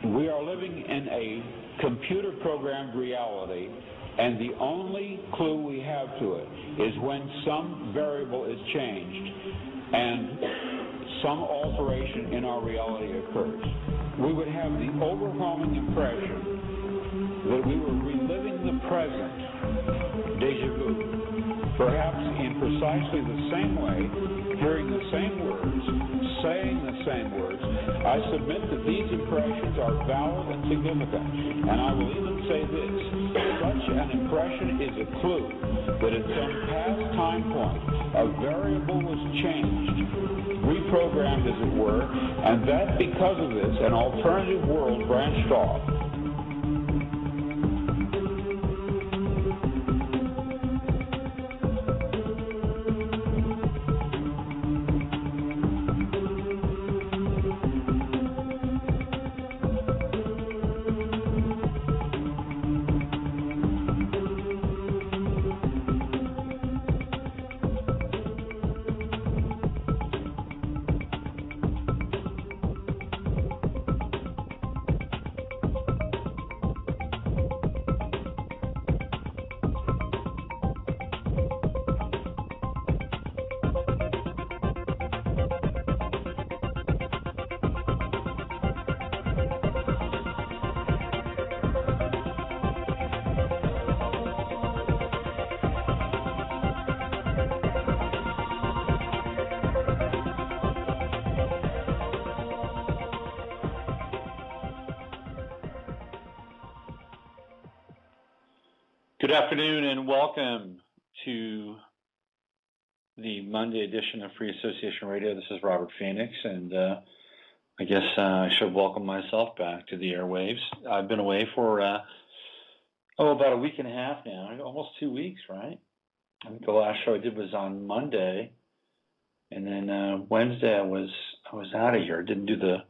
We are living in a computer-programmed reality, and the only clue we have to it is when some variable is changed and some alteration in our reality occurs. We would have the overwhelming impression that we were reliving the present, déjà vu, perhaps in precisely the same way, hearing the same words, saying the same words. I submit that these impressions are valid and significant, and I will even say this: such an impression is a clue that at some past time point a variable was changed, reprogrammed as it were, and that because of this an alternative world branched off. Good afternoon and welcome to the Monday edition of Free Association Radio. This is Robert Phoenix, and I guess I should welcome myself back to the airwaves. I've been away for about a week and a half now, almost 2 weeks, right? I think the last show I did was on Monday, and then Wednesday I was out of here. I didn't do the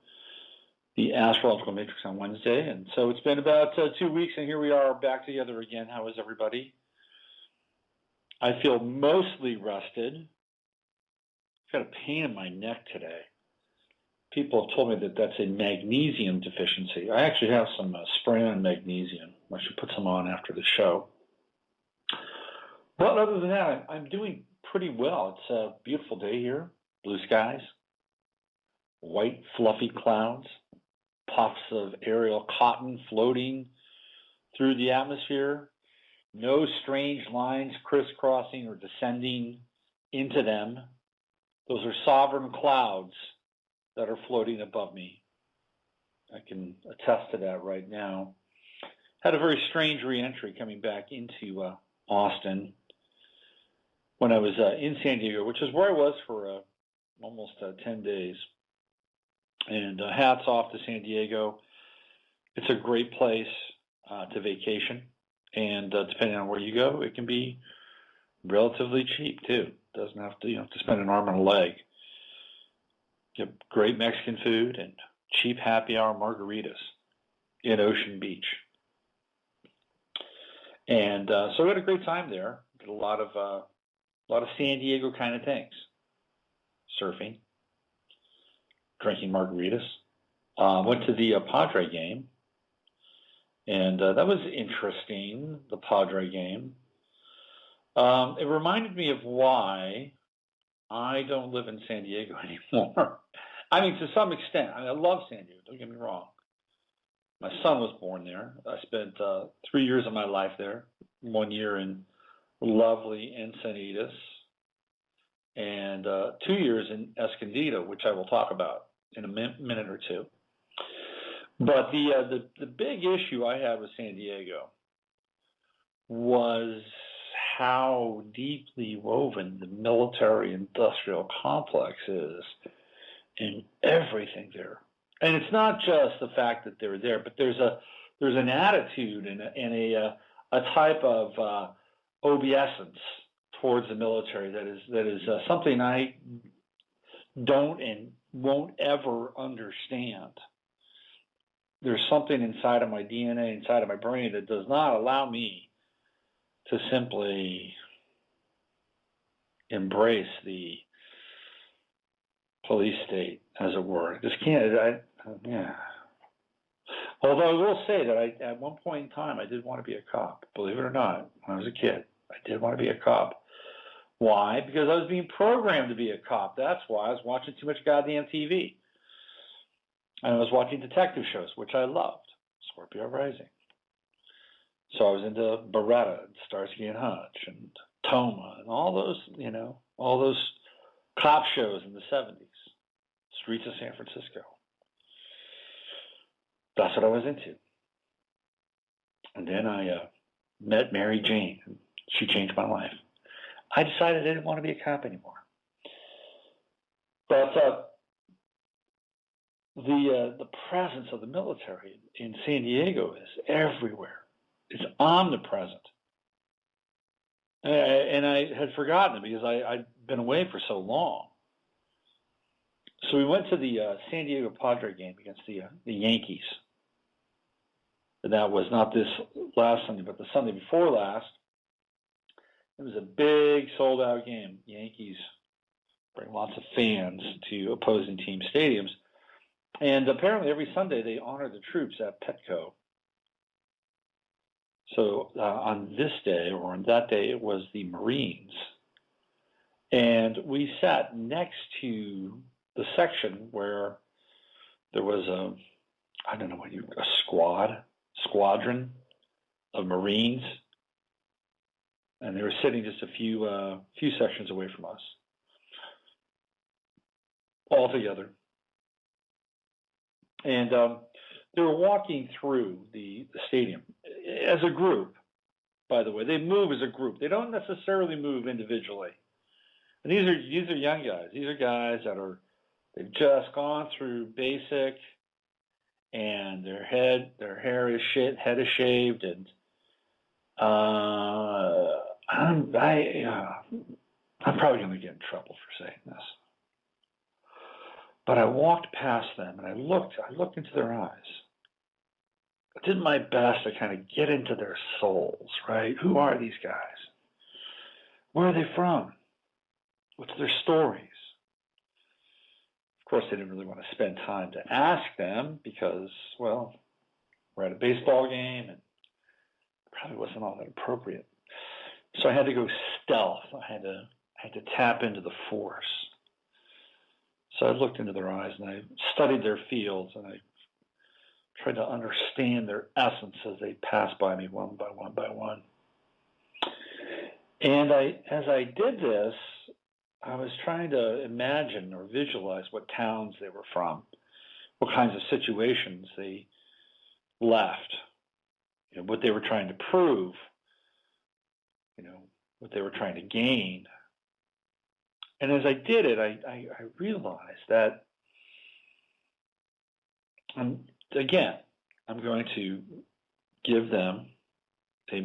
astrological matrix on Wednesday, and so it's been about 2 weeks, and here we are back together again. How is everybody? I feel mostly rested. I've got a pain in my neck today. People have told me that that's a magnesium deficiency. I actually have some spray on magnesium. I should put some on after the show. But other than that, I'm doing pretty well. It's a beautiful day here, blue skies, white fluffy clouds, puffs of aerial cotton floating through the atmosphere, no strange lines crisscrossing or descending into them. Those are sovereign clouds that are floating above me. I can attest to that right now. Had a very strange reentry coming back into Austin when I was in San Diego, which is where I was for almost 10 days. And hats off to San Diego. It's a great place to vacation. And depending on where you go, it can be relatively cheap too. Doesn't have to, to spend an arm and a leg. Get great Mexican food and cheap happy hour margaritas in Ocean Beach. And so I had a great time there. Did a lot of San Diego kind of things. Surfing, drinking margaritas. Went to the Padre game, and that was interesting, the Padre game. It reminded me of why I don't live in San Diego anymore. I mean, to some extent. I love San Diego, don't get me wrong. My son was born there. I spent 3 years of my life there, 1 year in lovely Encinitas, and 2 years in Escondido, which I will talk about in a minute or two. But the big issue I had with San Diego was how deeply woven the military-industrial complex is in everything there. And it's not just the fact that they're there, but there's an attitude and a type of obeisance towards the military that is something I don't and won't ever understand. There's something inside of my DNA, inside of my brain, that does not allow me to simply embrace the police state, as it were. Just can't. Although I will say that at one point in time, I did want to be a cop. Believe it or not, when I was a kid, I did want to be a cop. Why? Because I was being programmed to be a cop. That's why. I was watching too much goddamn TV. And I was watching detective shows, which I loved. Scorpio Rising. So I was into Beretta and Starsky and Hutch and Toma and all those, all those cop shows in the 70s. Streets of San Francisco. That's what I was into. And then I met Mary Jane, and she changed my life. I decided I didn't want to be a cop anymore. But the presence of the military in San Diego is everywhere. It's omnipresent. And I had forgotten it because I'd been away for so long. So we went to the San Diego Padre game against the Yankees. And that was not this last Sunday, but the Sunday before last. It was a big sold-out game. Yankees bring lots of fans to opposing team stadiums. And apparently every Sunday they honor the troops at Petco. So on this day, or on that day, it was the Marines. And we sat next to the section where there was a squadron of Marines. And they were sitting just a few sections away from us, all together. And they were walking through the stadium as a group, by the way. They move as a group. They don't necessarily move individually. And these are young guys. These are guys they've just gone through basic, and their hair is head is shaved, and I'm probably going to get in trouble for saying this. But I walked past them and I looked into their eyes. I did my best to kind of get into their souls, right? Who are these guys? Where are they from? What's their stories? Of course, I didn't really want to spend time to ask them because, well, we're at a baseball game and it probably wasn't all that appropriate. So I had to go stealth. I had to tap into the force. So I looked into their eyes and I studied their fields and I tried to understand their essence as they passed by me one by one by one. And as I did this, I was trying to imagine or visualize what towns they were from, what kinds of situations they left, what they were trying to prove, what they were trying to gain. And as I did it, I realized that, I'm going to give them a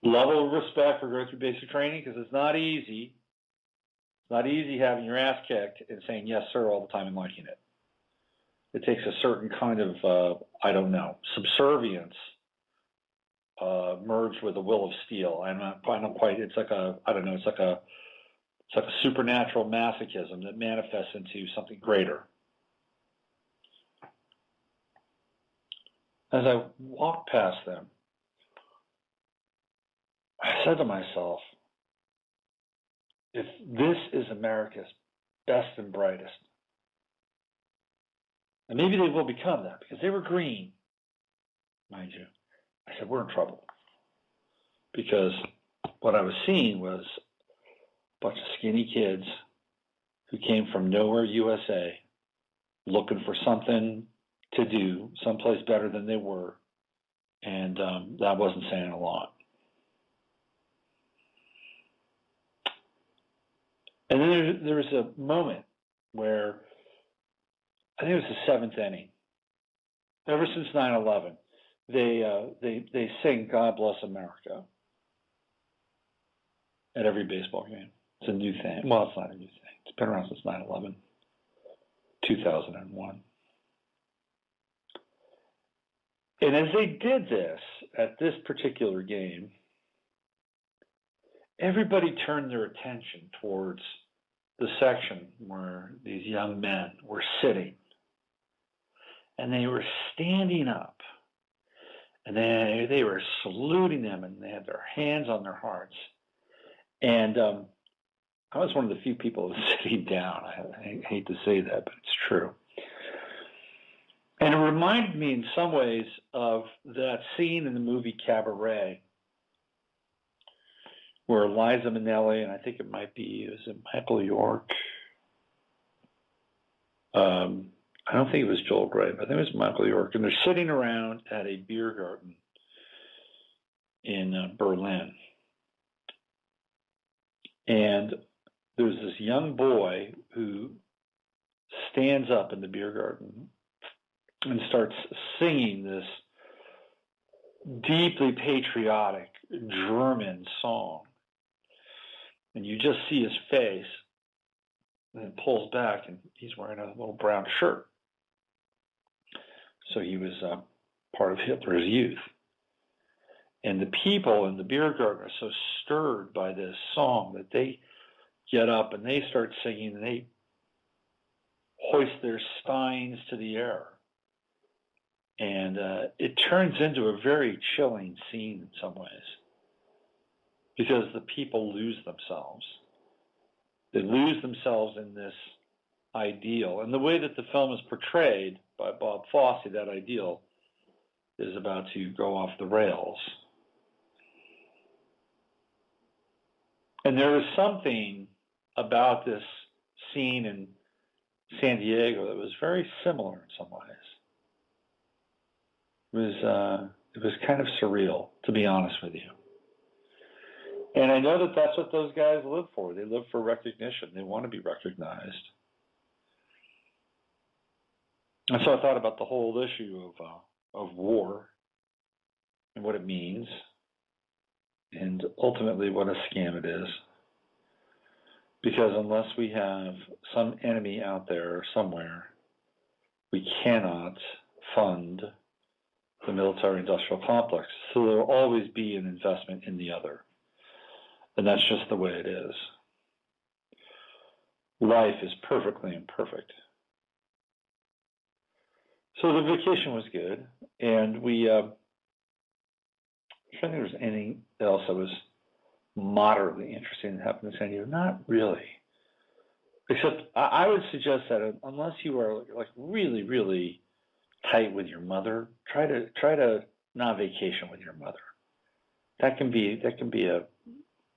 level of respect for going through basic training, because it's not easy. It's not easy having your ass kicked and saying yes, sir, all the time and liking it. It takes a certain kind of, subservience merged with a will of steel. It's like a supernatural masochism that manifests into something greater. As I walked past them, I said to myself, if this is America's best and brightest, and maybe they will become that, because they were green, mind you, I said, we're in trouble. Because what I was seeing was a bunch of skinny kids who came from nowhere, USA, looking for something to do, someplace better than they were, and that wasn't saying a lot. And then there was a moment where, I think it was the seventh inning. Ever since 9/11, they sing "God Bless America" at every baseball game. It's a new thing. Well, it's not a new thing. It's been around since 9/11, 2001. And as they did this at this particular game, everybody turned their attention towards the section where these young men were sitting. and they were standing up, and they were saluting them, and they had their hands on their hearts. And I was one of the few people who was sitting down. I hate to say that, but it's true. And it reminded me in some ways of that scene in the movie Cabaret, where Liza Minnelli, and I think it might be, was it Michael York? I don't think it was Joel Grey, but I think it was Michael York. And they're sitting around at a beer garden in Berlin. And there's this young boy who stands up in the beer garden and starts singing this deeply patriotic German song. And you just see his face, and it pulls back, and he's wearing a little brown shirt. So he was part of Hitler's youth. And the people in the beer garden are so stirred by this song that they get up and they start singing, and they hoist their steins to the air. And it turns into a very chilling scene in some ways, because the people lose themselves. They lose themselves in this ideal. And the way that the film is portrayed by Bob Fosse, that ideal is about to go off the rails. And there was something about this scene in San Diego that was very similar in some ways. It was kind of surreal, to be honest with you. And I know that that's what those guys live for. They live for recognition. They want to be recognized. And so I thought about the whole issue of war and what it means, and ultimately what a scam it is. Because unless we have some enemy out there somewhere, we cannot fund the military-industrial complex. So there will always be an investment in the other. And that's just the way it is. Life is perfectly imperfect. So the vacation was good, and we, I don't think there was anything else that was moderately interesting that happened in San Diego. Not really. Except I would suggest that unless you are like really, really tight with your mother, try to not vacation with your mother. That can be a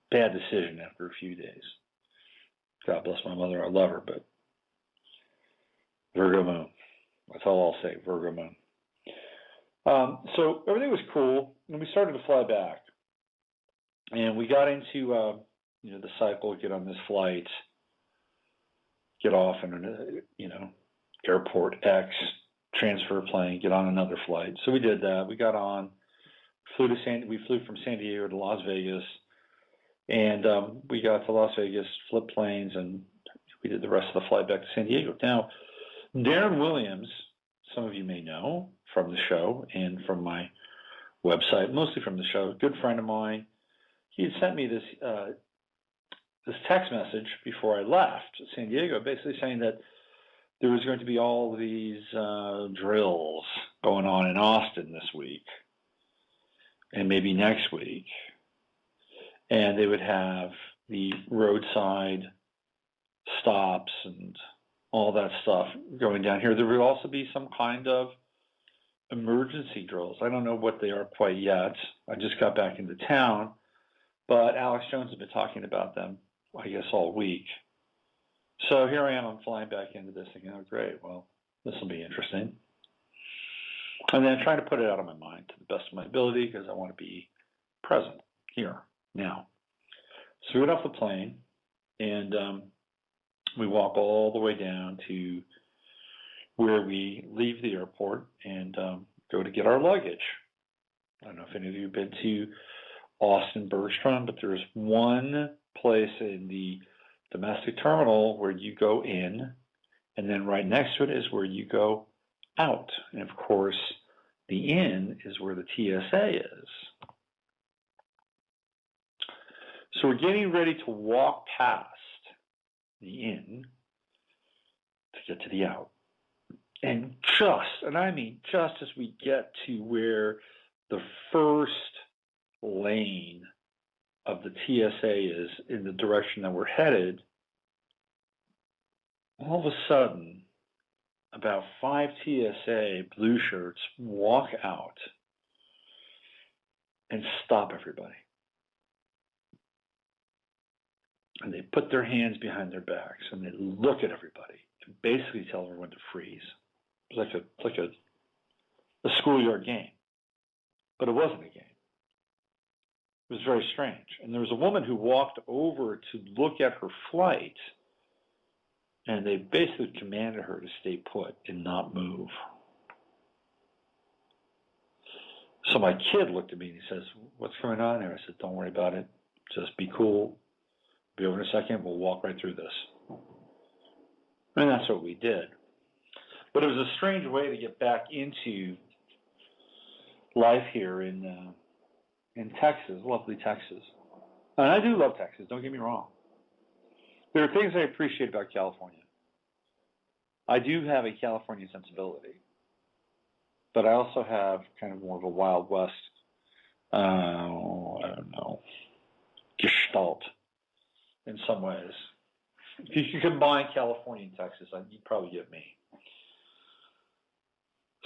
bad decision after a few days. God bless my mother, I love her, but Virgo moon. That's all I'll say, Virgo moon. So everything was cool, and we started to fly back. And we got into the cycle, get on this flight, get off in airport X, transfer plane, get on another flight. So we did that. We got on, we flew from San Diego to Las Vegas, and we got to Las Vegas, flipped planes, and we did the rest of the flight back to San Diego. Now, Darren Williams, some of you may know from the show and from my website, mostly from the show, a good friend of mine, he had sent me this text message before I left San Diego, basically saying that there was going to be all these drills going on in Austin this week and maybe next week. And they would have the roadside stops and all that stuff going down here. There would also be some kind of emergency drills. I don't know what they are quite yet. I just got back into town, but Alex Jones has been talking about them, I guess, all week. So here I am, I'm flying back into this thinking, oh, great, well, this will be interesting. And then trying to put it out of my mind to the best of my ability because I want to be present here, now. So we get off the plane, and we walk all the way down to where we leave the airport and go to get our luggage. I don't know if any of you have been to Austin Bergstrom, but there's one place in the domestic terminal where you go in, and then right next to it is where you go out. And of course, the in is where the TSA is. So we're getting ready to walk past the in to get to the out. And I mean just as we get to where the first lane of the TSA is in the direction that we're headed, all of a sudden, about 5 TSA blue shirts walk out and stop everybody. And they put their hands behind their backs and they look at everybody and basically tell everyone to freeze. It was like a schoolyard game, but it wasn't a game. It was very strange. And there was a woman who walked over to look at her flight, and they basically commanded her to stay put and not move. So my kid looked at me and he says, "What's going on there?" I said, "Don't worry about it. Just be cool. Be over in a second. We'll walk right through this." And that's what we did. But it was a strange way to get back into life here in Texas, lovely Texas. And I do love Texas, don't get me wrong. There are things I appreciate about California. I do have a California sensibility, but I also have kind of more of a Wild West, I don't know, gestalt in some ways. If you combine California and Texas, you'd probably get me.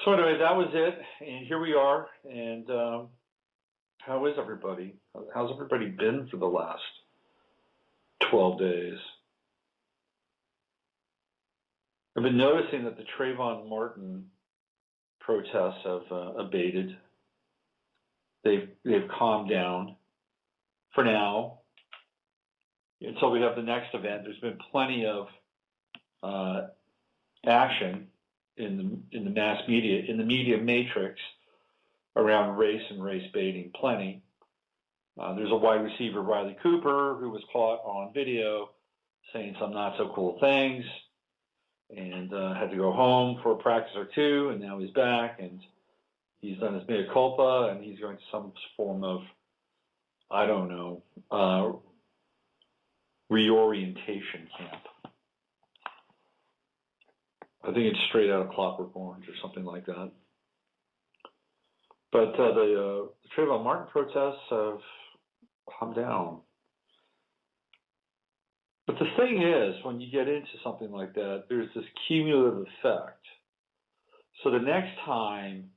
So anyway, that was it, and here we are. And how is everybody? How's everybody been for the last 12 days? I've been noticing that the Trayvon Martin protests have abated. They've calmed down for now until we have the next event. There's been plenty of action in the mass media, in the media matrix around race and race baiting, plenty. There's a wide receiver, Riley Cooper, who was caught on video saying some not so cool things and had to go home for a practice or two, and now he's back and he's done his mea culpa and he's going to some form of, I don't know, reorientation camp. I think it's straight out of Clockwork Orange or something like that. But the Trayvon Martin protests have calmed down. But the thing is, when you get into something like that, there's this cumulative effect. So the next time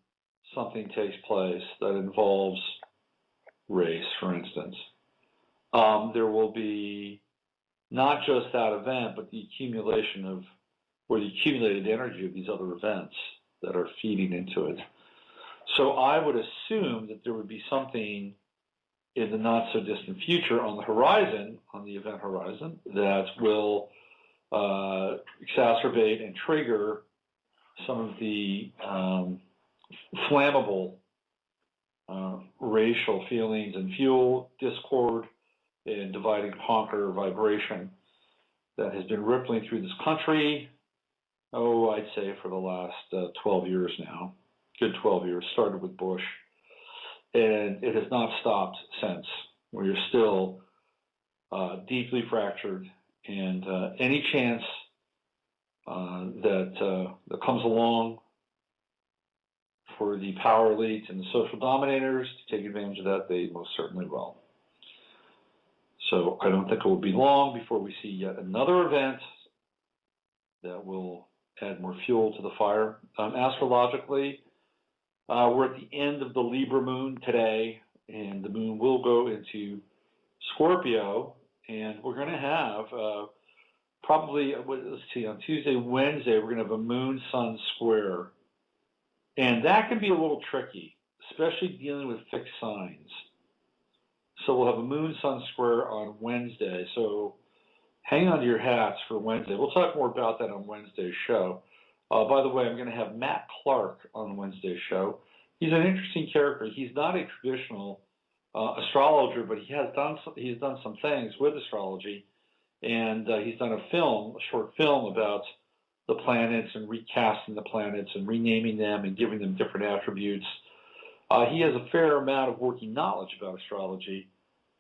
something takes place that involves race, for instance, there will be not just that event, but the accumulation of, or the accumulated energy of these other events that are feeding into it. So I would assume that there would be something in the not so distant future on the horizon, on the event horizon, that will exacerbate and trigger some of the flammable racial feelings and fuel discord and divide and conquer vibration that has been rippling through this country, I'd say for the last 12 years now. Good 12 years, started with Bush, and it has not stopped since. We're still deeply fractured, and any chance that comes along for the power elites and the social dominators to take advantage of that, they most certainly will. So I don't think it will be long before we see yet another event that will add more fuel to the fire. Astrologically, we're at the end of the Libra moon today, and the moon will go into Scorpio, and we're going to have probably, let's see, on Tuesday, Wednesday, we're going to have a moon-sun square. And that can be a little tricky, especially dealing with fixed signs. So we'll have a moon-sun square on Wednesday. So hang on to your hats for Wednesday. We'll talk more about that on Wednesday's show. By the way, I'm going to have Matt Clark on Wednesday's show. He's an interesting character. He's not a traditional astrologer, but he's done some things with astrology, and he's done a short film about the planets and recasting the planets and renaming them and giving them different attributes. He has a fair amount of working knowledge about astrology,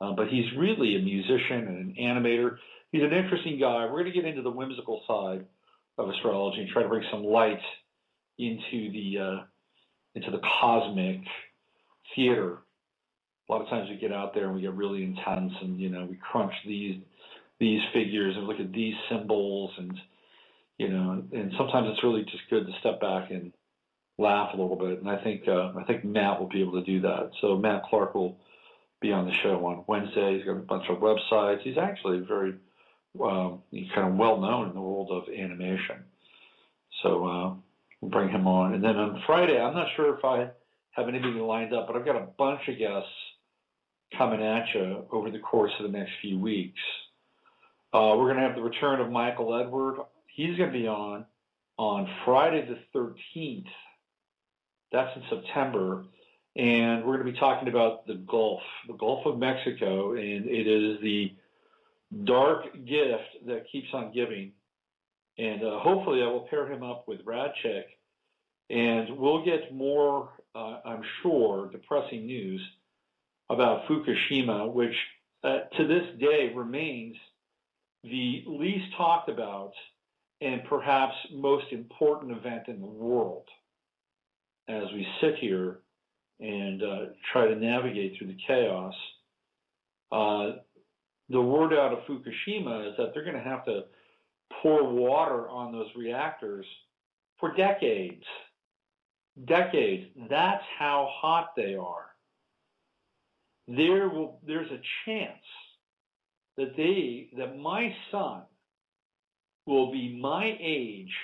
but he's really a musician and an animator. He's an interesting guy. We're going to get into the whimsical side of astrology and try to bring some light into the cosmic theater. A lot of times we get out there and we get really intense, and we crunch these figures and look at these symbols, and and sometimes it's really just good to step back and laugh a little bit. And I think Matt will be able to do that. So Matt Clark will be on the show on Wednesday. He's got a bunch of websites. He's actually very he's kind of well known in the world of animation. So we'll bring him on. And then on Friday, I'm not sure if I have anything lined up, but I've got a bunch of guests coming at you over the course of the next few weeks. We're going to have the return of Michael Edward. He's going to be on Friday the 13th. That's in September. And we're going to be talking about the Gulf of Mexico, and it is the dark gift that keeps on giving. And hopefully I will pair him up with Radchick, and we'll get more, I'm sure, depressing news about Fukushima, which to this day remains the least talked about and perhaps most important event in the world as we sit here and try to navigate through the chaos. The word out of Fukushima is that they're going to have to pour water on those reactors for decades. Decades. That's how hot they are. There's a chance that my son will be my age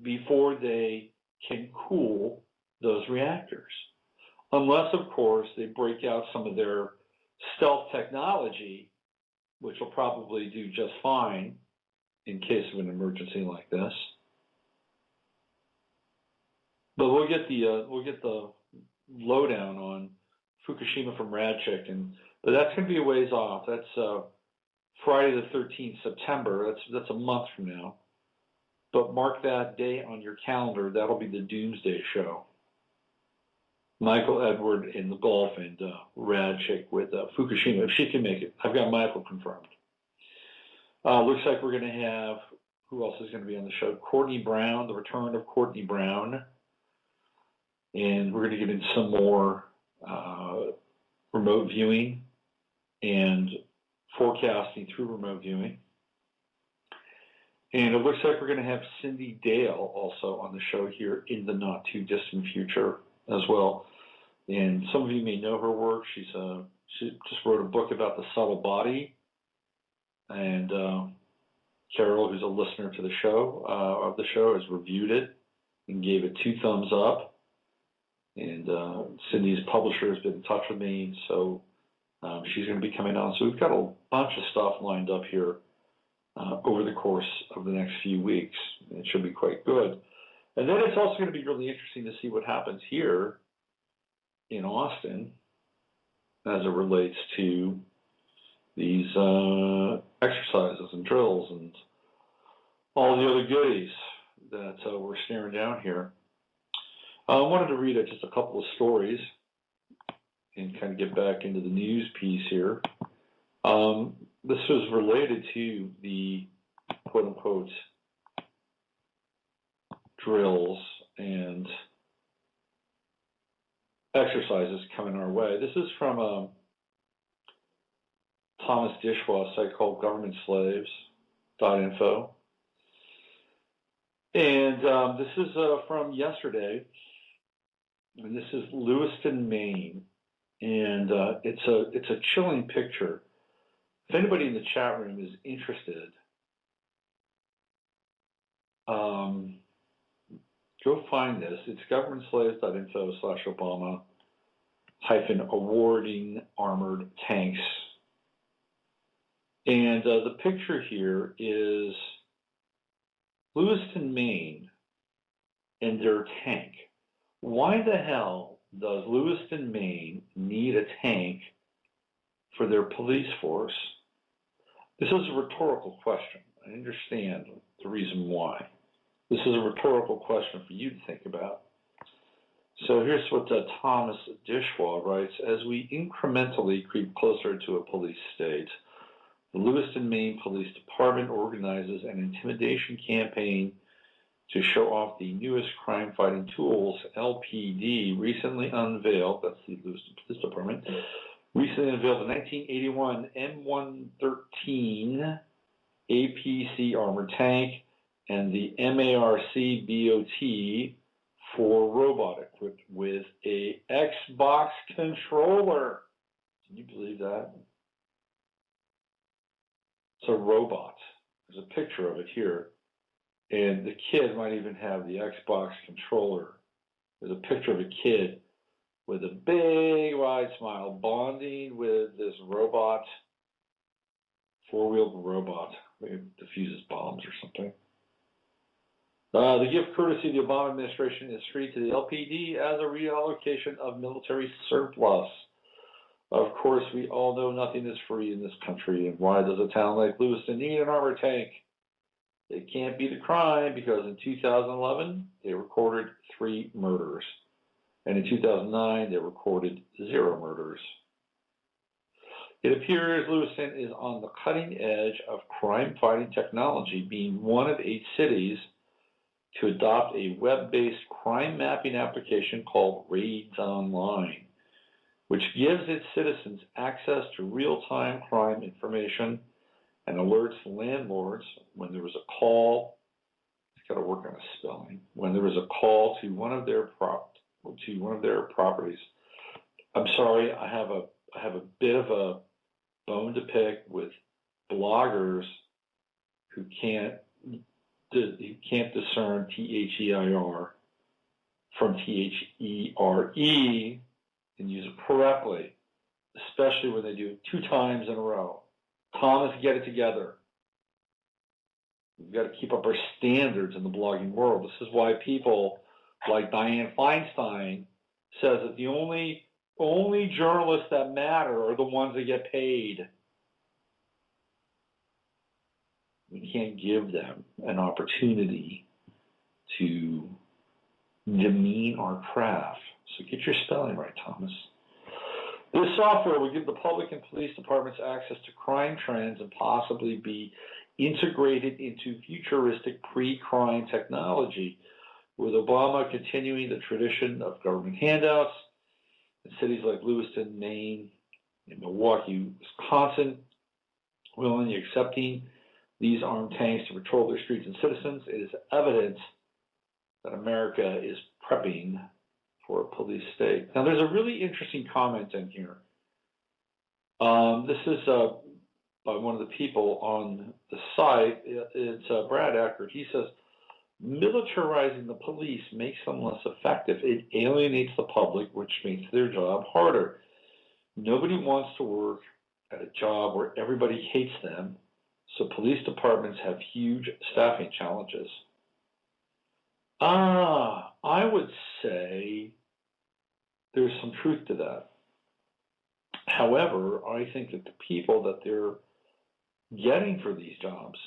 before they can cool those reactors. Unless, of course, they break out some of their stealth technology, which will probably do just fine in case of an emergency like this. But we'll get the lowdown on Fukushima from Radchick, but that's going to be a ways off. That's Friday the 13th, September. That's a month from now. But mark that day on your calendar. That'll be the Doomsday Show. Michael Edward in the Gulf and Radchick with Fukushima, if she can make it. I've got Michael confirmed. Looks like we're going to have, who else is going to be on the show? Courtney Brown, the return of Courtney Brown. And we're going to get into some more remote viewing and forecasting through remote viewing. And it looks like we're going to have Cindy Dale also on the show here in the not too distant future as well. And some of you may know her work. She just wrote a book about the subtle body. And Carol, who's a listener to the show, has reviewed it and gave it 2 thumbs up. And Cindy's publisher has been in touch with me, so she's going to be coming on. So we've got a bunch of stuff lined up here over the course of the next few weeks. It should be quite good. And then it's also going to be really interesting to see what happens here in Austin as it relates to these exercises and drills and all the other goodies that we're staring down here. I wanted to read just a couple of stories and kind of get back into the news piece here. This was related to the quote-unquote drills and exercises coming our way. This is from Thomas Dishwa, a site called governmentslaves.info. And this is from yesterday, and this is Lewiston, Maine. And it's a chilling picture. If anybody in the chat room is interested, go find this. It's governmentslaves.info/Obama-awarding armored tanks. And the picture here is Lewiston, Maine, and their tank. Why the hell does Lewiston, Maine need a tank for their police force? This is a rhetorical question. I understand the reason why. This is a rhetorical question for you to think about. So here's what Thomas Dishwa writes. As we incrementally creep closer to a police state, the Lewiston, Maine Police Department organizes an intimidation campaign to show off the newest crime-fighting tools. LPD recently unveiled, that's the Lewiston Police Department, recently unveiled the 1981 M113 APC armored tank and the MARC BOT 4 robot equipped with a Xbox controller. Can you believe that? It's a robot. There's a picture of it here. And the kid might even have the Xbox controller. There's a picture of a kid with a big wide smile bonding with this robot, four-wheeled robot. Maybe it diffuses bombs or something. The gift courtesy of the Obama administration is free to the LPD as a reallocation of military surplus. Of course, we all know nothing is free in this country, and why does a town like Lewiston need an armored tank? It can't be the crime because in 2011, they recorded 3 murders. And in 2009, they recorded 0 murders. It appears Lewiston is on the cutting edge of crime-fighting technology, being one of 8 cities to adopt a web-based crime mapping application called Raids Online, which gives its citizens access to real-time crime information and alerts landlords when there was a call. He's got to work on his spelling. When there was a call to one of their properties. I'm sorry, I have a bit of a bone to pick with bloggers who can't discern THEIR from THERE and use it correctly, especially when they do it 2 times in a row. Thomas, get it together. We've got to keep up our standards in the blogging world. This is why people like Dianne Feinstein says that the only journalists that matter are the ones that get paid. We can't give them an opportunity to demean our craft. So get your spelling right, Thomas. This software will give the public and police departments access to crime trends and possibly be integrated into futuristic pre-crime technology, with Obama continuing the tradition of government handouts in cities like Lewiston, Maine, and Milwaukee, Wisconsin, willingly accepting these armed tanks to patrol their streets and citizens. It is evidence that America is prepping for a police state. Now, there's a really interesting comment in here. This is by one of the people on the site. It's Brad Eckert. He says, militarizing the police makes them less effective. It alienates the public, which makes their job harder. Nobody wants to work at a job where everybody hates them, so police departments have huge staffing challenges. I would say there's some truth to that. However, I think that the people that they're getting for these jobs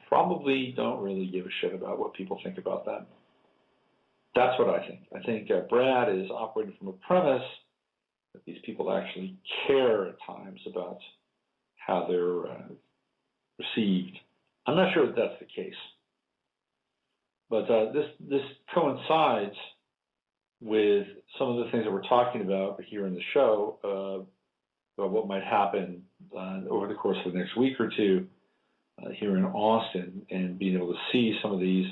probably don't really give a shit about what people think about them. That's what I think. I think Brad is operating from a premise that these people actually care at times about how they're received. I'm not sure that that's the case. But this coincides with some of the things that we're talking about here in the show, about what might happen over the course of the next week or two here in Austin, and being able to see some of these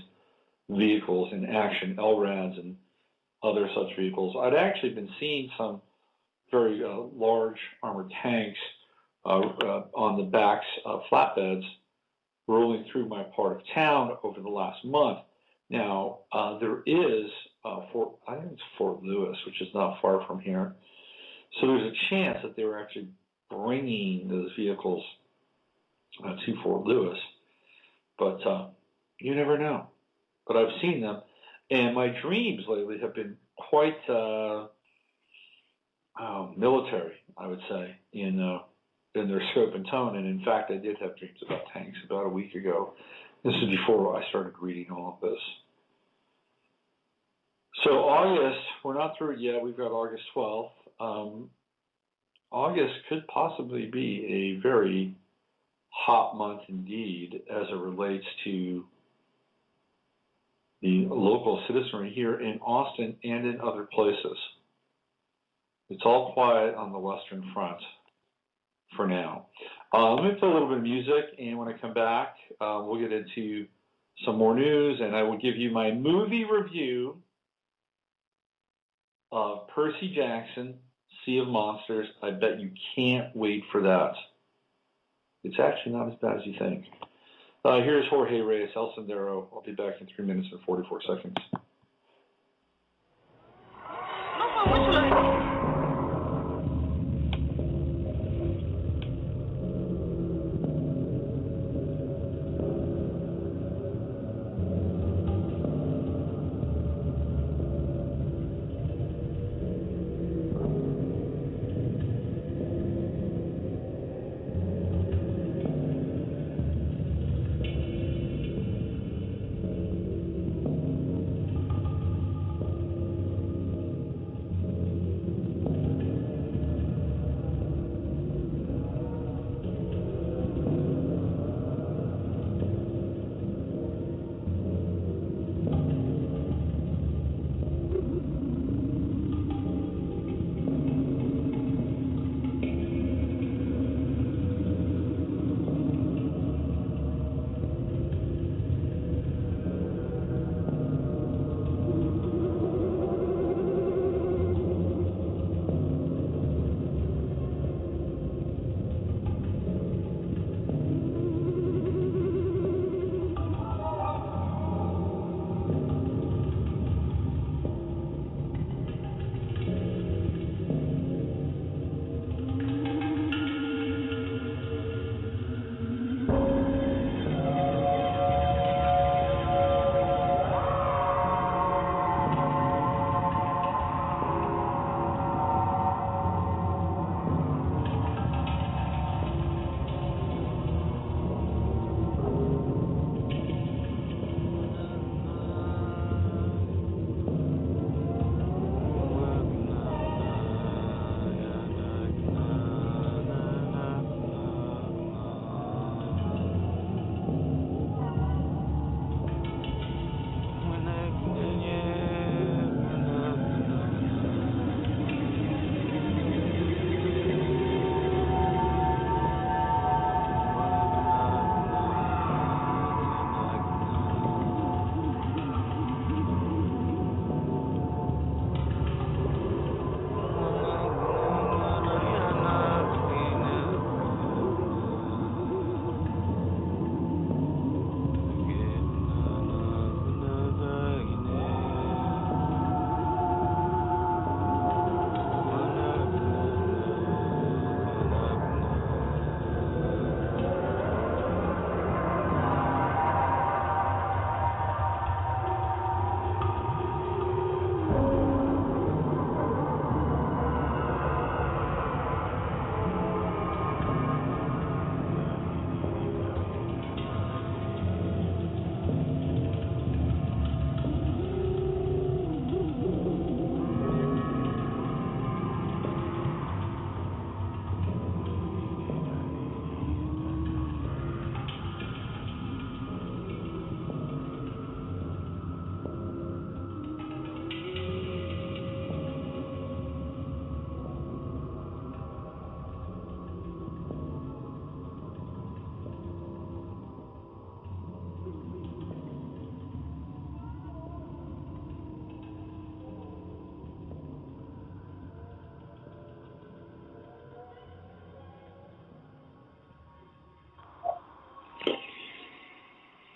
vehicles in action, LRADs and other such vehicles. I'd actually been seeing some very large armored tanks on the backs of flatbeds rolling through my part of town over the last month. Now, there is, I think it's Fort Lewis, which is not far from here. So there's a chance that they were actually bringing those vehicles to Fort Lewis. But you never know. But I've seen them. And my dreams lately have been quite military, I would say, in their scope and tone. And in fact, I did have dreams about tanks about a week ago. This is before I started reading all of this. So August, we're not through it yet. We've got August 12th. August could possibly be a very hot month indeed as it relates to the local citizenry here in Austin and in other places. It's all quiet on the Western Front for now. Let me play a little bit of music, and when I come back, we'll get into some more news, and I will give you my movie review of Percy Jackson, Sea of Monsters. I bet you can't wait for that. It's actually not as bad as you think. Here's Jorge Reyes, El Sendero. I'll be back in 3 minutes and 44 seconds.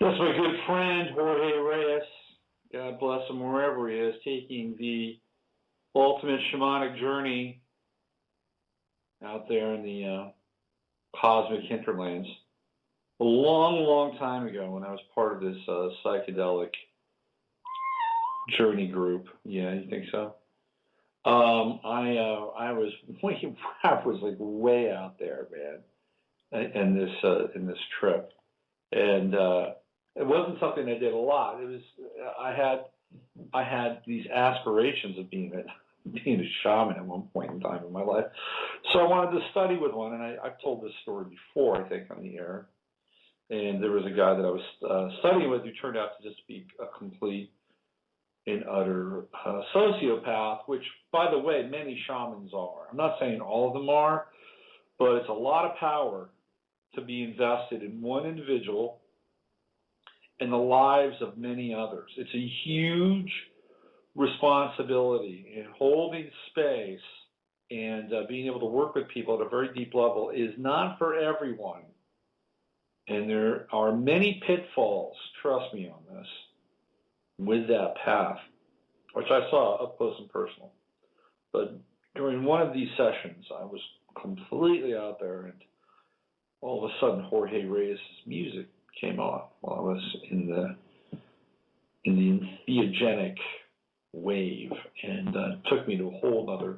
That's my good friend, Jorge Reyes. God bless him wherever he is, taking the ultimate shamanic journey out there in the cosmic hinterlands. A long, long time ago when I was part of this psychedelic journey group. Yeah, you think so? I was like way out there, man, in this trip. And it wasn't something I did a lot. It was I had these aspirations of being a shaman at one point in time in my life. So I wanted to study with one, and I've told this story before, I think, on the air. And there was a guy that I was studying with who turned out to just be a complete an utter sociopath, which, by the way, many shamans are. I'm not saying all of them are, but it's a lot of power to be invested in one individual and the lives of many others. It's a huge responsibility, and holding space and being able to work with people at a very deep level is not for everyone. And there are many pitfalls, trust me on this, with that path, which I saw up close and personal. But during one of these sessions, I was completely out there, and all of a sudden Jorge Reyes' music came on while I was in the entheogenic wave, and took me to a whole other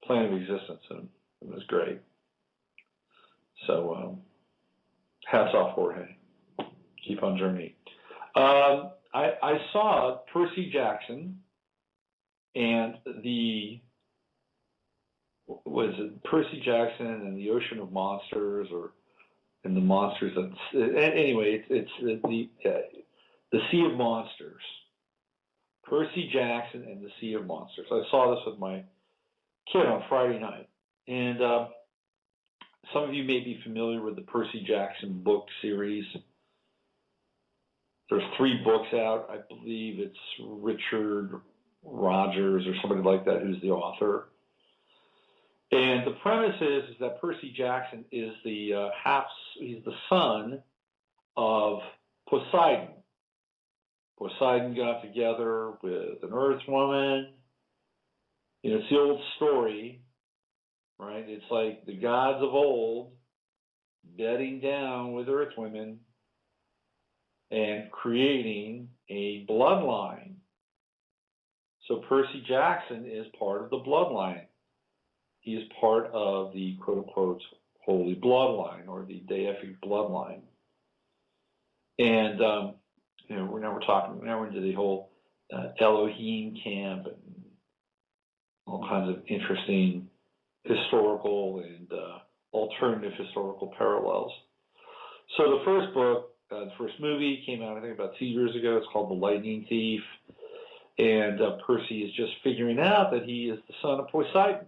plane of existence, and it was great. So hats off, Jorge. Keep on journeying. I saw Percy Jackson and Percy Jackson and the Ocean of Monsters, and the monsters anyway, it's the Sea of Monsters. Percy Jackson and the Sea of Monsters. I saw this with my kid on Friday night, and some of you may be familiar with the Percy Jackson book series. There's 3 books out. I believe it's Richard Rogers or somebody like that who's the author. And the premise is that Percy Jackson is he's the son of Poseidon. Poseidon got together with an earth woman. You know, it's the old story, right? It's like the gods of old bedding down with earth women and creating a bloodline. So Percy Jackson is part of the bloodline. He is part of the quote-unquote holy bloodline, or the deific bloodline. And we're into the whole Elohim camp and all kinds of interesting historical and alternative historical parallels. So the first book, the first movie came out, I think, about 2 years ago. It's called The Lightning Thief. And Percy is just figuring out that he is the son of Poseidon,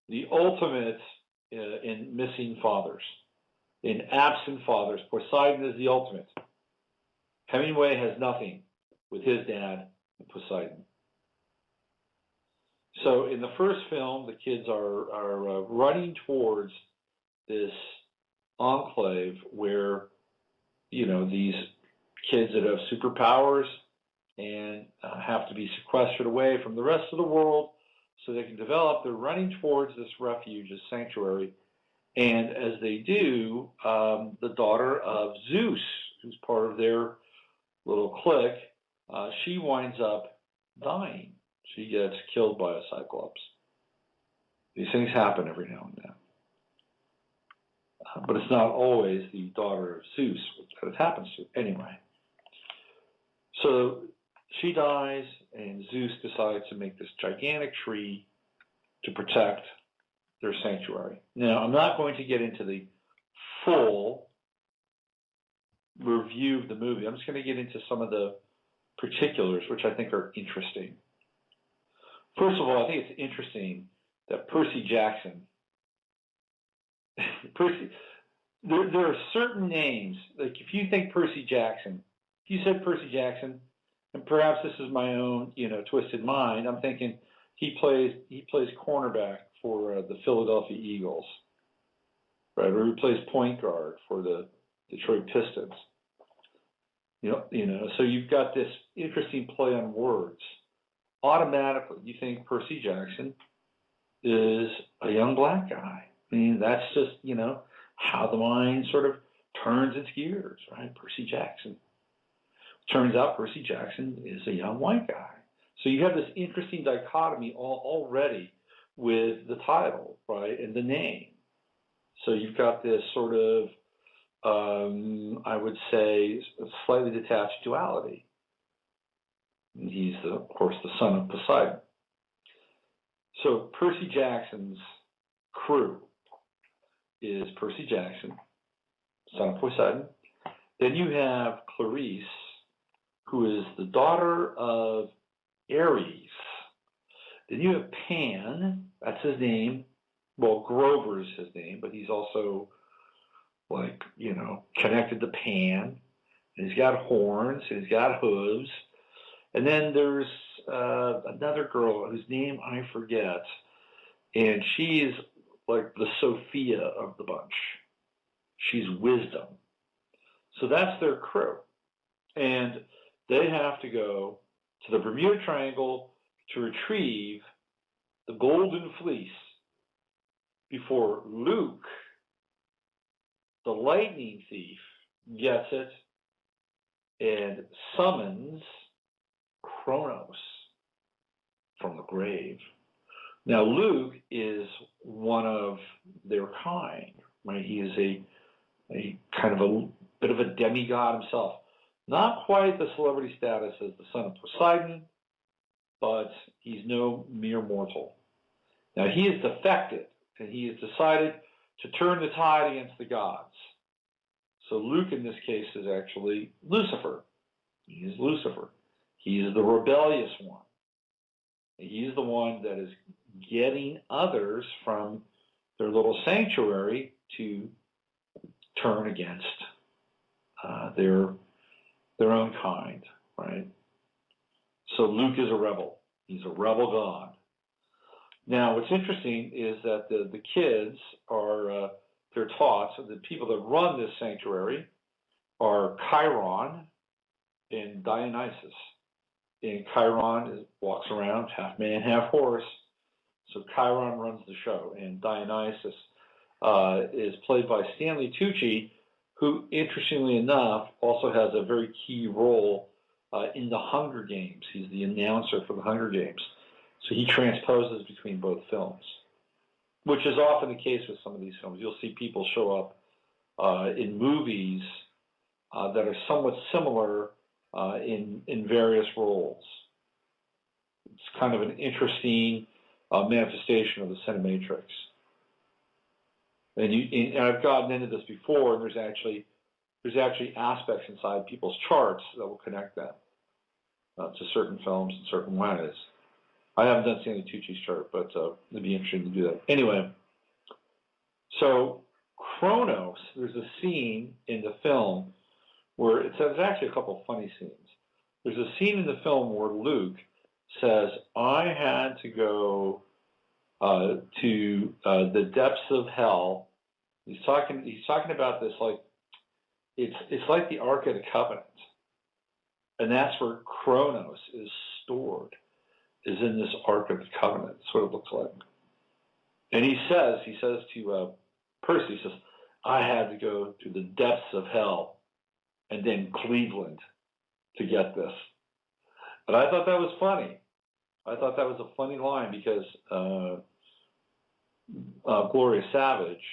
the ultimate in missing fathers, in absent fathers. Poseidon is the ultimate. Hemingway has nothing with his dad, Poseidon. So in the first film, the kids are running towards this enclave where, you know, these kids that have superpowers and have to be sequestered away from the rest of the world so they can develop. They're running towards this refuge, this sanctuary. And as they do, the daughter of Zeus, who's part of their little clique, she winds up dying. She gets killed by a cyclops. These things happen every now and then. But it's not always the daughter of Zeus that it happens to. Anyway. So she dies, and Zeus decides to make this gigantic tree to protect their sanctuary. Now, I'm not going to get into the full review of the movie. I'm just going to get into some of the particulars, which I think are interesting. First of all, I think it's interesting that Percy Jackson, there are certain names, like if you think Percy Jackson, if you said Percy Jackson, and perhaps this is my own, twisted mind, I'm thinking he plays cornerback for the Philadelphia Eagles, right? Or he plays point guard for the Detroit Pistons. So you've got this interesting play on words. Automatically, you think Percy Jackson is a young black guy. I mean, that's just, how the mind sort of turns its gears, right? Percy Jackson. Turns out Percy Jackson is a young white guy. So you have this interesting dichotomy already with the title, right, and the name. So you've got this sort of, I would say, slightly detached duality. He's, of course, the son of Poseidon. So Percy Jackson's crew is Percy Jackson, son of Poseidon. Then you have Clarice, who is the daughter of Ares. Then you have Pan, that's his name. Well, Grover is his name, but he's also connected to Pan. And he's got horns, and he's got hooves. And then there's another girl whose name I forget. And she's like the Sophia of the bunch. She's wisdom. So that's their crew. And they have to go to the Bermuda Triangle to retrieve the Golden Fleece before Luke, the lightning thief, gets it and summons Kronos from the grave. Now, Luke is one of their kind, right? He is a kind of a bit of a demigod himself. Not quite the celebrity status as the son of Poseidon, but he's no mere mortal. Now, he has defected, and he has decided to turn the tide against the gods. So Luke, in this case, is actually Lucifer. He is Lucifer. He is the rebellious one. He is the one that is getting others from their little sanctuary to turn against their own kind, right? So Luke is a rebel. He's a rebel god. Now, what's interesting is that the kids are, they're taught, so the people that run this sanctuary are Chiron and Dionysus. And Chiron walks around, half man, half horse. So Chiron runs the show. And Dionysus is played by Stanley Tucci, who, interestingly enough, also has a very key role in the Hunger Games. He's the announcer for the Hunger Games. So he transposes between both films, which is often the case with some of these films. You'll see people show up in movies that are somewhat similar in various roles. It's kind of an interesting manifestation of the Cinematrix. And I've gotten into this before, and there's actually aspects inside people's charts that will connect them to certain films in certain ways. I haven't done Stanley Tucci's chart, but it'd be interesting to do that. Anyway, so Kronos, there's a scene in the film where there's actually a couple of funny scenes. There's a scene in the film where Luke says, I had to go to the depths of hell. He's talking about this like it's like the Ark of the Covenant, and that's where Kronos is stored, is in this Ark of the Covenant. That's what it looks like. And he says to Percy, he says, I had to go to the depths of hell and then Cleveland to get this. And I thought that was funny. I thought that was a funny line because Gloria Savage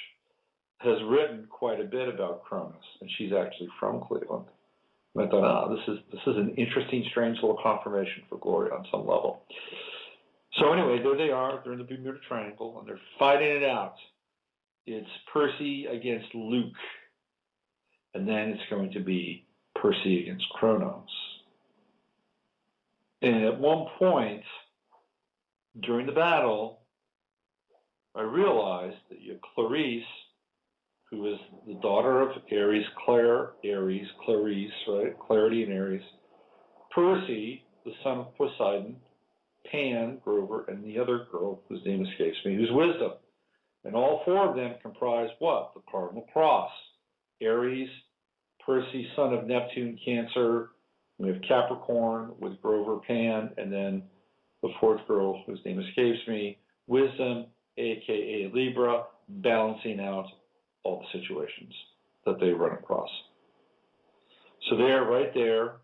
has written quite a bit about Kronos, and she's actually from Cleveland. And I thought, this is an interesting, strange little confirmation for Gloria on some level. So anyway, there they are. They're in the Bermuda Triangle, and they're fighting it out. It's Percy against Luke, and then it's going to be Percy against Kronos. And at one point during the battle, I realized that you have Clarice, who is the daughter of Ares, Clarice, right? Clarity and Ares. Percy, the son of Poseidon, Pan, Grover, and the other girl whose name escapes me, who's Wisdom. And all four of them comprise what? The Cardinal Cross. Ares, Percy, son of Neptune, Cancer. We have Capricorn with Grover, Pan, and then the fourth girl whose name escapes me, Wisdom, a.k.a. Libra, balancing out all the situations that they run across. So there, right there,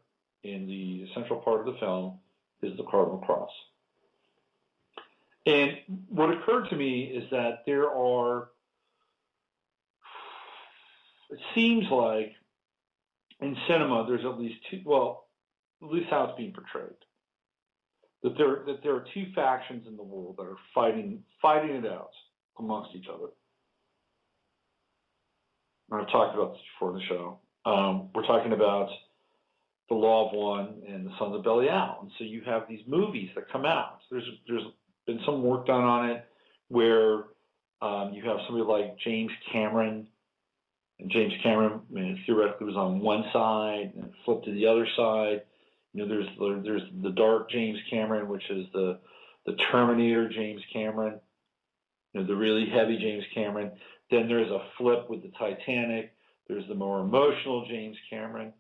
in the central part of the film, is the Cardinal Cross. And what occurred to me is that there are, it seems like in cinema there's at least two, well, at least how it's being portrayed, that there are two factions in the world that are fighting it out amongst each other. I've talked about this before in the show. We're talking about The Law of One and The Sons of Belial. And so you have these movies that come out. There's been some work done on it where you have somebody like James Cameron, and James Cameron theoretically was on one side and flipped to the other side. There's the dark James Cameron, which is the Terminator James Cameron, the really heavy James Cameron. Then there's a flip with the Titanic. There's the more emotional James Cameron.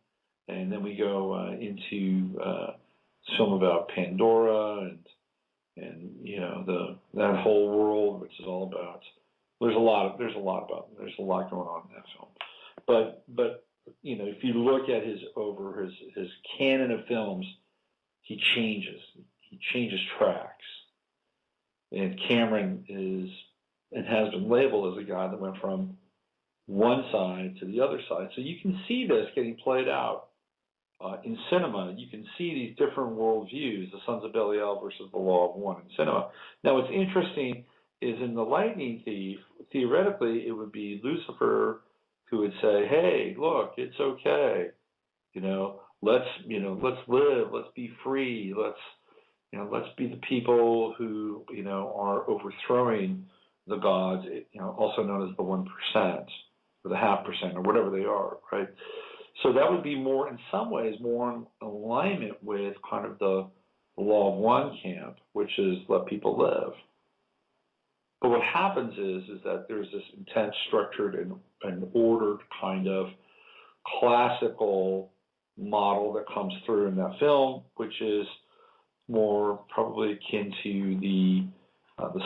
And then we go into film about Pandora and that whole world, which is all about. There's a lot going on in that film. But if you look at his canon of films, he changes tracks. And Cameron is and has been labeled as a guy that went from one side to the other side. So you can see this getting played out in cinema. You can see these different worldviews, the Sons of Belial versus the Law of One in cinema. Now, what's interesting is in The Lightning Thief, theoretically, it would be Lucifer who would say, "Hey, look, it's okay. Let's live. Let's be free. Let's be the people who are overthrowing the gods. Also known as the 1% or the 0.5% or whatever they are, right?" So that would be more, in some ways, more in alignment with kind of the Law of One camp, which is let people live. But what happens is that there's this intense, structured, and ordered kind of classical model that comes through in that film, which is more probably akin to the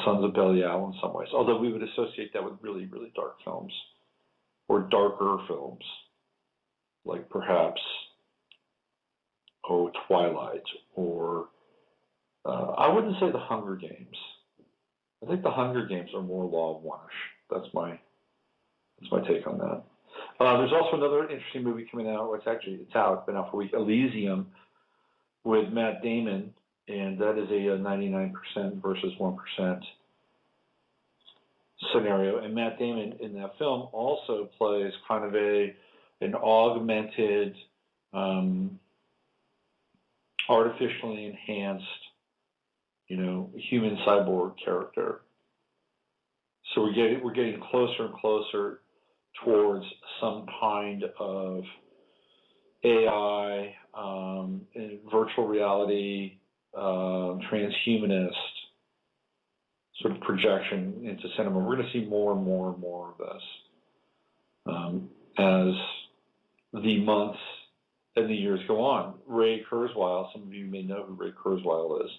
Sons of Belial in some ways. Although we would associate that with really, really dark films or darker films, like perhaps Twilight or I wouldn't say the Hunger Games. I think the Hunger Games are more Law of One-ish. That's my take on that. There's also another interesting movie coming out. It's out. It's been out for a week. Elysium with Matt Damon, and that is a 99% versus 1% scenario. And Matt Damon in that film also plays kind of an augmented, artificially enhanced, human cyborg character. So we're getting closer and closer towards some kind of AI, virtual reality, transhumanist sort of projection into cinema. We're going to see more and more and more of this as the months and the years go on. Ray Kurzweil, some of you may know who Ray Kurzweil is.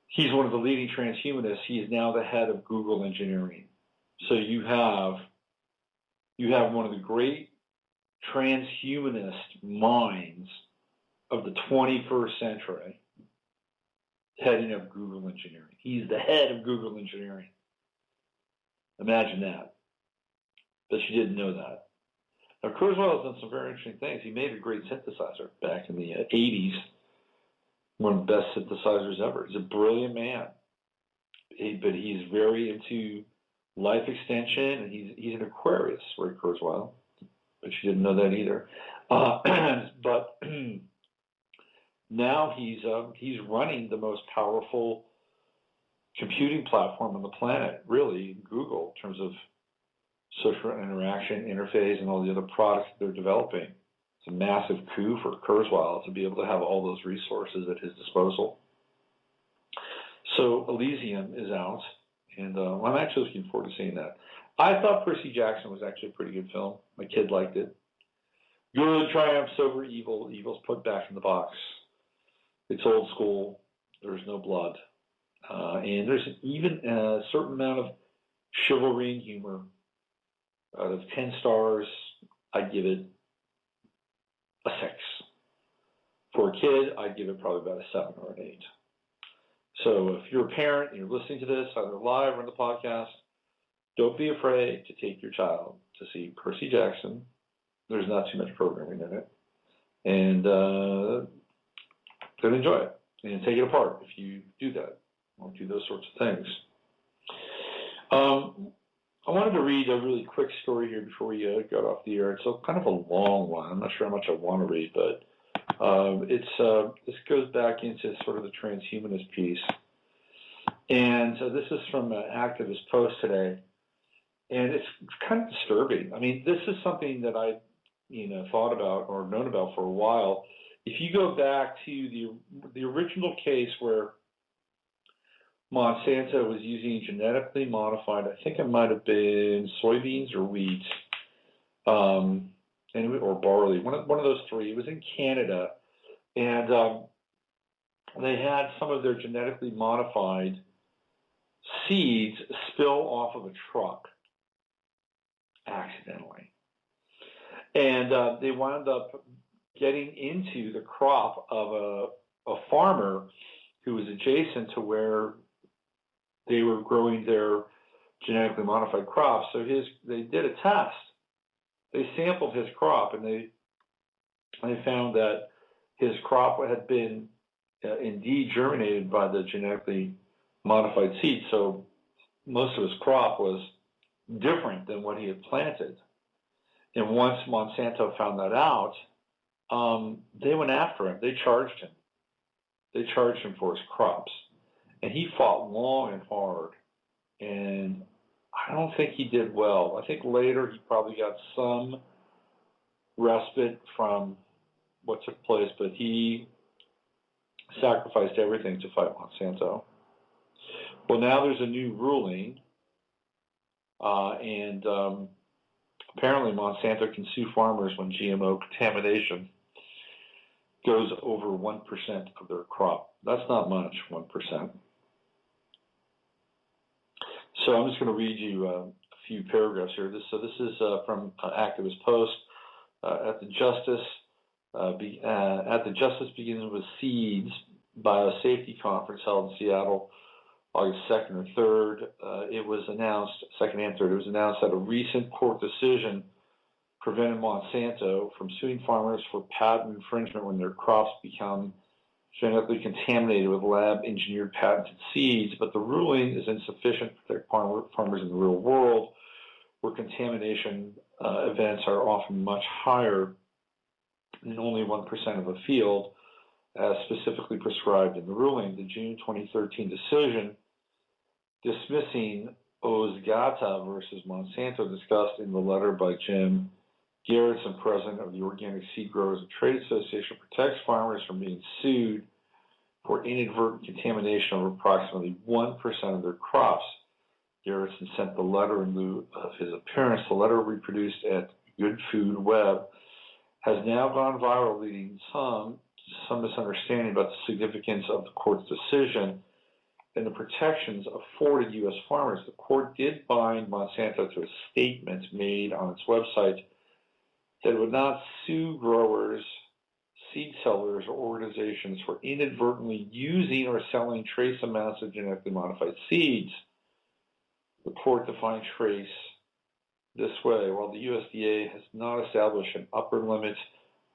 He's one of the leading transhumanists. He is now the head of Google engineering. So you have one of the great transhumanist minds of the 21st century heading up Google engineering. He's the head of Google engineering. Imagine that. But you didn't know that. Now, Kurzweil has done some very interesting things. He made a great synthesizer back in the 80s, one of the best synthesizers ever. He's a brilliant man, but he's very into life extension, and he's an Aquarius, Ray Kurzweil, but you didn't know that either. But now he's running the most powerful computing platform on the planet, really, Google, in terms of social interaction, interface, and all the other products that they're developing. It's a massive coup for Kurzweil to be able to have all those resources at his disposal. So Elysium is out, and I'm actually looking forward to seeing that. I thought Percy Jackson was actually a pretty good film. My kid liked it. Good triumphs over evil. Evil's put back in the box. It's old school. There's no blood. And there's even a certain amount of chivalry and humor. Out of 10 stars, I'd give it a 6. For a kid, I'd give it probably about a 7 or an 8. So if you're a parent and you're listening to this, either live or on the podcast, don't be afraid to take your child to see Percy Jackson. There's not too much programming in it. And then enjoy it and take it apart if you do that or do those sorts of things. I wanted to read a really quick story here before we got off the air. It's kind of a long one. I'm not sure how much I want to read, but this goes back into sort of the transhumanist piece. And this is from an activist post today, and it's kind of disturbing. I mean, this is something that I, thought about or known about for a while. If you go back to the original case where Monsanto was using genetically modified, I think it might have been soybeans or wheat, or barley, one of those three. It was in Canada, and they had some of their genetically modified seeds spill off of a truck accidentally. And they wound up getting into the crop of a farmer who was adjacent to where they were growing their genetically modified crops. So they did a test. They sampled his crop, and they found that his crop had been indeed germinated by the genetically modified seed. So most of his crop was different than what he had planted. And once Monsanto found that out, they went after him. They charged him. They charged him for his crops. And he fought long and hard. And I don't think he did well. I think later he probably got some respite from what took place, but he sacrificed everything to fight Monsanto. Well, now there's a new ruling, and apparently Monsanto can sue farmers when GMO contamination goes over 1% of their crop. That's not much, 1%. So I'm just going to read you a few paragraphs here. This is from an activist post. At the Justice Begins with Seeds Biosafety Conference held in Seattle, August 2nd or 3rd, it was announced, 2nd and 3rd, it was announced that a recent court decision prevented Monsanto from suing farmers for patent infringement when their crops become genetically contaminated with lab-engineered patented seeds, but the ruling is insufficient to protect farmers in the real world, where contamination events are often much higher than only 1% of a field, as specifically prescribed in the ruling. The June 2013 decision dismissing Ozgata versus Monsanto, discussed in the letter by Jim Garrettson, president of the Organic Seed Growers and Trade Association, protects farmers from being sued for inadvertent contamination of approximately 1% of their crops. Garrettson sent the letter in lieu of his appearance. The letter, reproduced at Good Food Web, has now gone viral, leading some misunderstanding about the significance of the court's decision and the protections afforded U.S. farmers. The court did bind Monsanto to a statement made on its website that it would not sue growers, seed sellers, or organizations for inadvertently using or selling trace amounts of genetically modified seeds. The court defined trace this way: while the USDA has not established an upper limit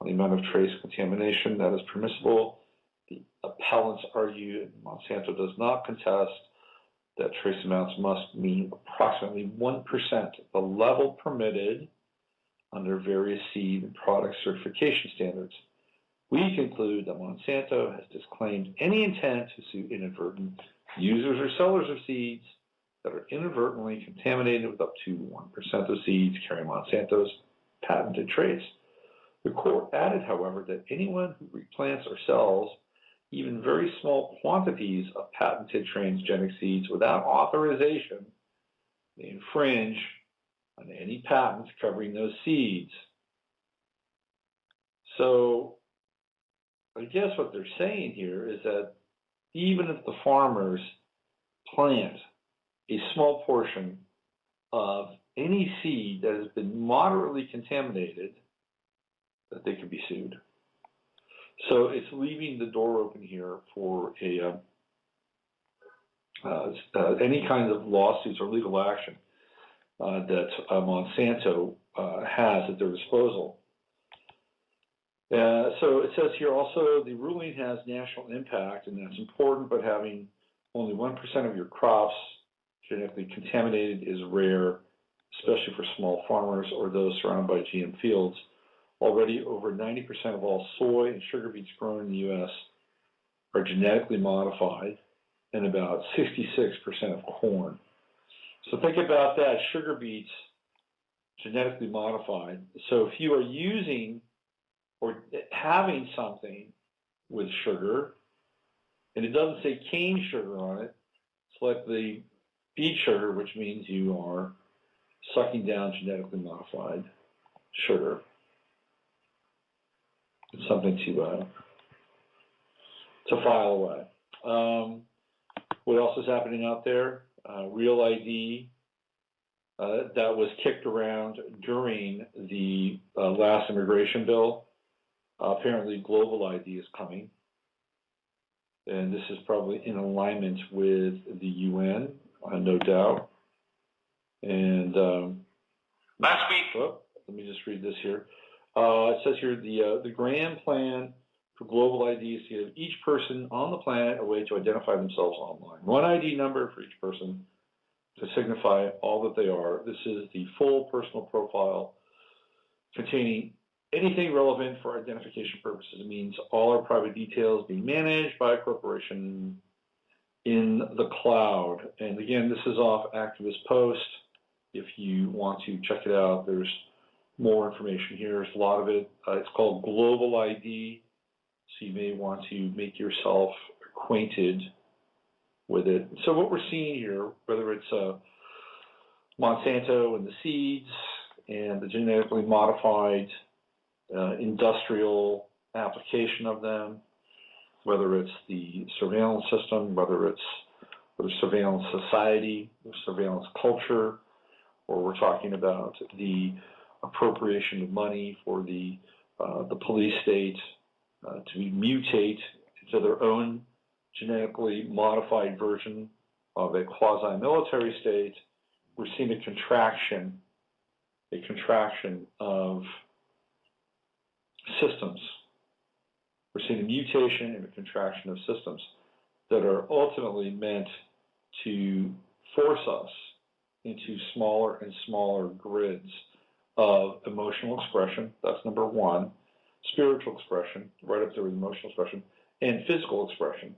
on the amount of trace contamination that is permissible, the appellants argue Monsanto does not contest that trace amounts must mean approximately 1%, the level permitted under various seed and product certification standards. We conclude that Monsanto has disclaimed any intent to sue inadvertent users or sellers of seeds that are inadvertently contaminated with up to 1% of seeds carrying Monsanto's patented traits. The court added, however, that anyone who replants or sells even very small quantities of patented transgenic seeds without authorization may infringe on any patents covering those seeds. So I guess what they're saying here is that even if the farmers plant a small portion of any seed that has been moderately contaminated, that they could be sued. So it's leaving the door open here for any kind of lawsuits or legal action that Monsanto has at their disposal. So it says here also, the ruling has national impact, and that's important, but having only 1% of your crops genetically contaminated is rare especially for small farmers or those surrounded by GM fields. Already over 90% of all soy and sugar beets grown in the U.S. are genetically modified, and about 66% of corn. So think about that, sugar beets, genetically modified. So if you are using or having something with sugar, and it doesn't say cane sugar on it, select the beet sugar, which means you are sucking down genetically modified sugar. It's something to file away. What else is happening out there? Real ID that was kicked around during the last immigration bill. Apparently, global ID is coming, and this is probably in alignment with the UN, no doubt. And last week. Oh, let me just read this here. It says here the grand plan for global ID is to give each person on the planet a way to identify themselves online. One ID number for each person to signify all that they are. This is the full personal profile containing anything relevant for identification purposes. It means all our private details being managed by a corporation in the cloud. And again, this is off Activist Post. If you want to check it out, there's more information here. There's a lot of it. It's called Global ID, so you may want to make yourself acquainted with it. So what we're seeing here, whether it's Monsanto and the seeds and the genetically modified industrial application of them, whether it's the surveillance system, whether it's the surveillance society, the surveillance culture, or we're talking about the appropriation of money for the police state to mutate into their own genetically modified version of a quasi-military state. We're seeing a contraction of systems. We're seeing a mutation and a contraction of systems that are ultimately meant to force us into smaller and smaller grids of emotional expression. That's number one. Spiritual expression, right up there with emotional expression, and physical expression.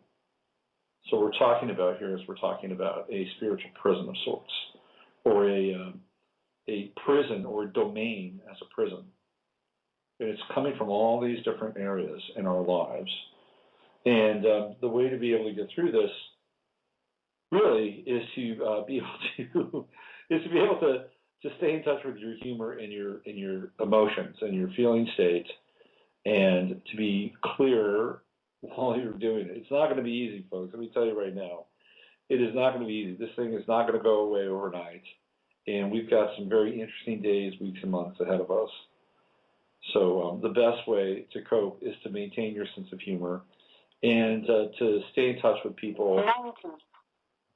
So what we're talking about here is we're talking about a spiritual prison of sorts, or a prison or a domain as a prison. And it's coming from all these different areas in our lives. And the way to be able to get through this really is to be able to stay in touch with your humor and your emotions and your feeling state, and to be clear while you're doing it. It's not going to be easy, folks. Let me tell you right now. It is not going to be easy. This thing is not going to go away overnight. And we've got some very interesting days, weeks, and months ahead of us. So the best way to cope is to maintain your sense of humor and to stay in touch with people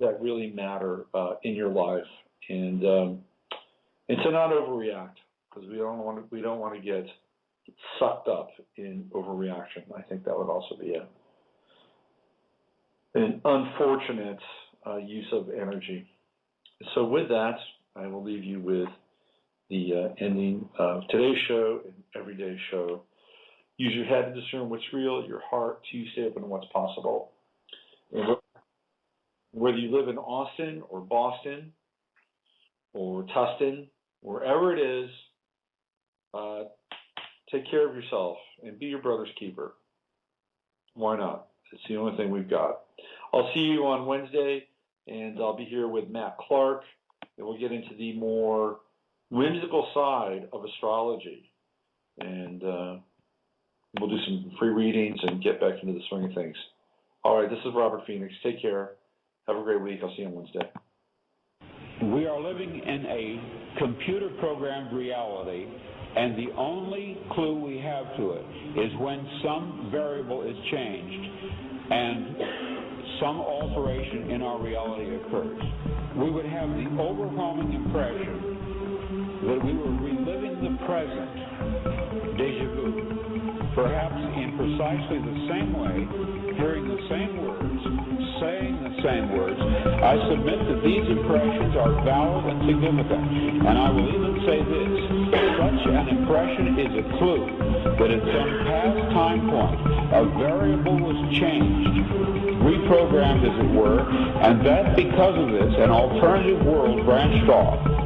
that really matter in your life, and to not overreact, because we don't want to get sucked up in overreaction. I think that would also be an unfortunate use of energy. So with that, I will leave you with the ending of today's show and everyday's show. Use your head to discern what's real, your heart to stay open to what's possible. And whether you live in Austin or Boston or Tustin, wherever it is, take care of yourself and be your brother's keeper. Why not? It's the only thing we've got. I'll see you on Wednesday, and I'll be here with Matt Clark, and we'll get into the more whimsical side of astrology. And we'll do some free readings and get back into the swing of things. All right, this is Robert Phoenix. Take care. Have a great week. I'll see you on Wednesday. We are living in a computer-programmed reality, and the only clue we have to it is when some variable is changed and some alteration in our reality occurs. We would have the overwhelming impression that we were reliving the present, déjà vu, perhaps in precisely the same way, hearing the same words, saying the same words, I submit that these impressions are valid and significant, and I will even say this: such an impression is a clue that at some past time point a variable was changed, reprogrammed as it were, and that because of this an alternative world branched off.